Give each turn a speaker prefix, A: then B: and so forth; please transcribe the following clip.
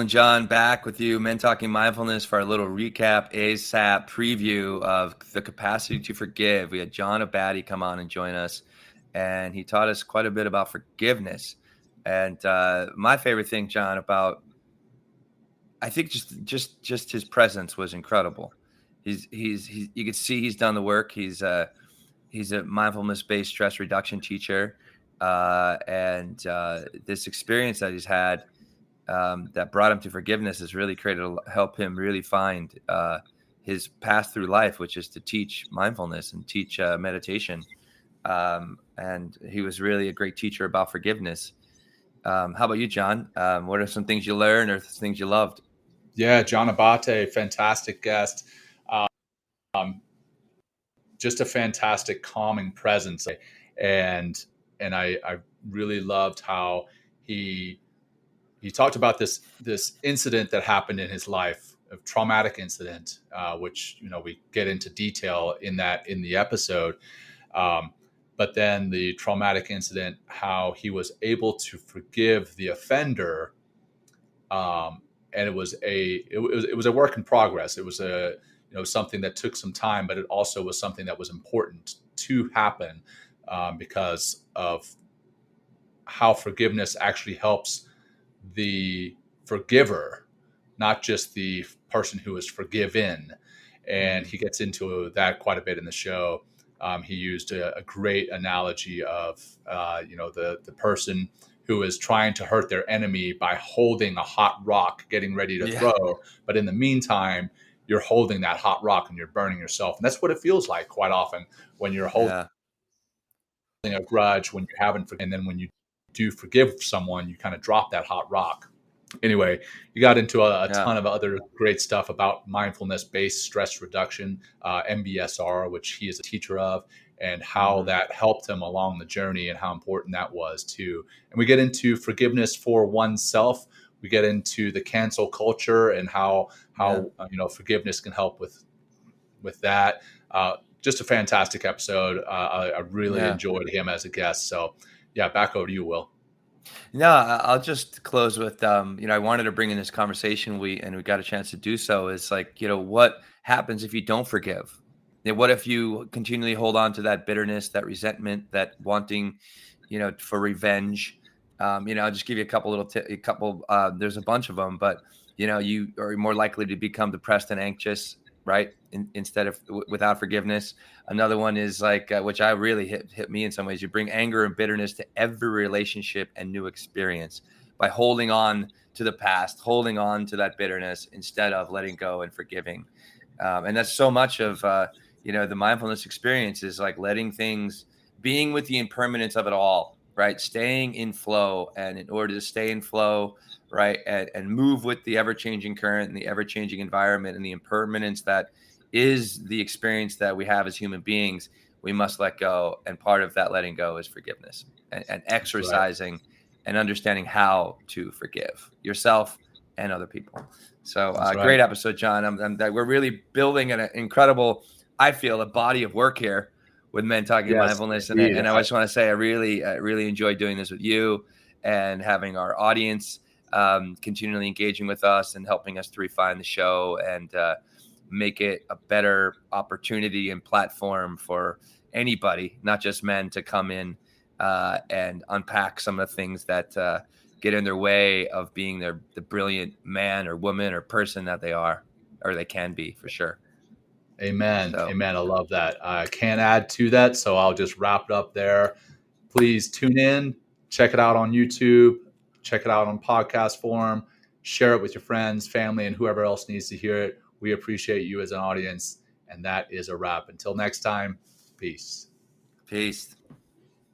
A: And John, back with you, Men Talking Mindfulness, for our little recap, ASAP preview of the capacity to forgive. We had John Abate come on and join us, and he taught us quite a bit about forgiveness. And my favorite thing, John, about I think just his presence was incredible. He's you can see he's done the work. He's a mindfulness based stress reduction teacher, and this experience that he's had that brought him to forgiveness has really help him really find his path through life, which is to teach mindfulness and teach meditation. And he was really a great teacher about forgiveness. How about you, John? What are some things you learned or things you loved?
B: Yeah, John Abate, fantastic guest. Um, just a fantastic calming presence. And I really loved how he talked about this incident that happened in his life, a traumatic incident, which we get into detail in the episode. But then the traumatic incident, how he was able to forgive the offender, and it was a work in progress. It was something that took some time, but it also was something that was important to happen, because of how forgiveness actually helps the forgiver, not just the person who is forgiven. And he gets into that quite a bit in the show. He used a great analogy of the person who is trying to hurt their enemy by holding a hot rock, getting ready to throw. But in the meantime, you're holding that hot rock and you're burning yourself. And that's what it feels like quite often when you're holding a grudge, when you haven't, and then when you do forgive someone, you kind of drop that hot rock. Anyway, you got into a ton of other great stuff about mindfulness based stress reduction, MBSR, which he is a teacher of, and how that helped him along the journey and how important that was too. And we get into forgiveness for oneself. We get into the cancel culture and how forgiveness can help with that. Just a fantastic episode. I really enjoyed him as a guest. So yeah, back over to you, Will.
A: No, I'll just close with, I wanted to bring in this conversation, and we got a chance to do so. Is like, what happens if you don't forgive? What if you continually hold on to that bitterness, that resentment, that wanting, for revenge? I'll just give you a couple there's a bunch of them, but, you are more likely to become depressed and anxious, right? Instead of without forgiveness. Another one is like, which I really hit me in some ways. You bring anger and bitterness to every relationship and new experience by holding on to the past, holding on to that bitterness instead of letting go and forgiving. And that's so much of, the mindfulness experience is like letting things, being with the impermanence of it all, right? Staying in flow. And in order to stay in flow, right, and move with the ever-changing current and the ever-changing environment and the impermanence that is the experience that we have as human beings, we must let go. And part of that letting go is forgiveness and exercising and understanding how to forgive yourself and other people. So great episode, John. We're really building an incredible, I feel, a body of work here with Men Talking Mindfulness. And I just want to say I really enjoyed doing this with you and having our audience continually engaging with us and helping us to refine the show and make it a better opportunity and platform for anybody, not just men, to come in and unpack some of the things that get in their way of being the brilliant man or woman or person that they are, or they can be, for sure.
B: Amen. Amen. I love that. I can't add to that, so I'll just wrap it up there. Please tune in, check it out on YouTube, check it out on podcast form, share it with your friends, family, and whoever else needs to hear it. We appreciate you as an audience, and that is a wrap. Until next time, peace.
A: Peace.